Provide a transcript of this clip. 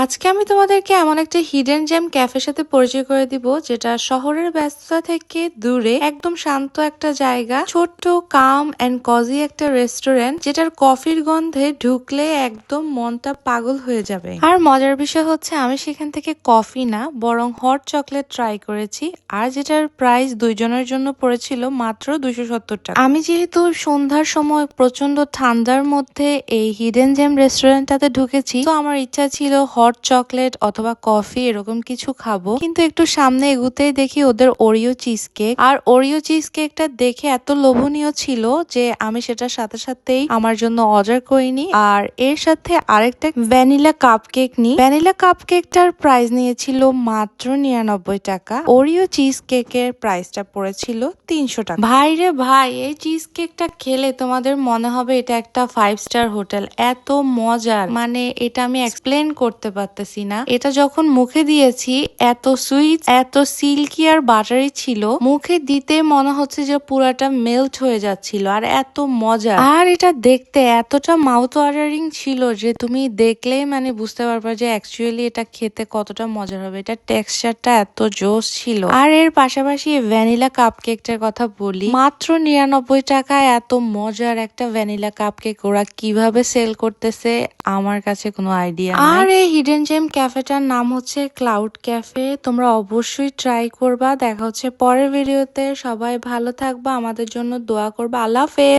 আজকে আমি তোমাদেরকে এমন একটা হিডেন জেম ক্যাফের সাথে পরিচয় করে দিব, যেটা শহরের ব্যস্ততা থেকে দূরে একদম শান্ত একটা জায়গা, ছোট্ট কাম এন্ড কজি একটা রেস্টুরেন্ট, যেটার কফির গন্ধে ঢুকলে একদম মনটা পাগল হয়ে যাবে। আর মজার বিষয় হচ্ছে আমি সেখান থেকে কফি না বরং হট চকলেট ট্রাই করেছি, আর যেটার প্রাইস দুইজনের জন্য পড়েছিল মাত্র 270 টাকা। আমি যেহেতু সন্ধ্যার সময় প্রচন্ড ঠান্ডার মধ্যে এই হিডেন জেম রেস্টুরেন্টটাতে ঢুকেছি, তো আমার ইচ্ছা ছিল হট চকলেট অথবা কফি এরকম কিছু খাবো, কিন্তু একটু সামনে এগুতেই দেখি ওদের ওরিও চিজ কেক। আর ওরিও চিজ কেকটা দেখে এত লোভনীয় ছিল যে আমি সেটার সাথে সাথেই আমার জন্য অর্ডার করিনি, আর এর সাথে আরেকটা ভ্যানিলা কাপ কেক নিই। ভ্যানিলা কাপ কেকটার প্রাইস নিয়েছিল মাত্র 99 টাকা। ওরিও চিজ কেকের প্রাইসটা পড়েছিল 300 টাকা। ভাই রে ভাই, এই চিজ কেকটা খেলে তোমাদের মনে হবে এটা একটা 5 স্টার হোটেল, এত মজার, মানে এটা আমি এক্সপ্লেন করতে পারতেছি না। এটা যখন মুখে দিয়েছি এত সুইট, এত সিল্কি আর বাটারি ছিল, মুখে দিতে মনে হচ্ছে যে পুরাটা মেল্ট হয়ে যাচ্ছিল, আর এত মজা। আর এটা দেখতে এতটা মাউথ ওয়াটারিং ছিল যে তুমি দেখলেই মানে বুঝতে পারবে যে অ্যাকচুয়ালি এটা খেতে কতটা মজার হবে। এটা টেক্সচারটা এত জোস ছিল। আর এর পাশাপাশি ভ্যানিলা কাপ কেকটার কথা বলি, মাত্র 99 টাকায় এত মজার একটা ভ্যানিলা কাপ কেক ওরা কিভাবে সেল করতেছে আমার কাছে কোনো আইডিয়া নাই। আর এই হিডেন জেম ক্যাফেটার নাম হচ্ছে ক্লাউড ক্যাফে, তোমরা অবশ্যই ট্রাই করবা। দেখা হচ্ছে পরের ভিডিওতে। সবাই ভালো থাকবা, আমাদের জন্য দোয়া করবা। আল্লাহ হাফেজ।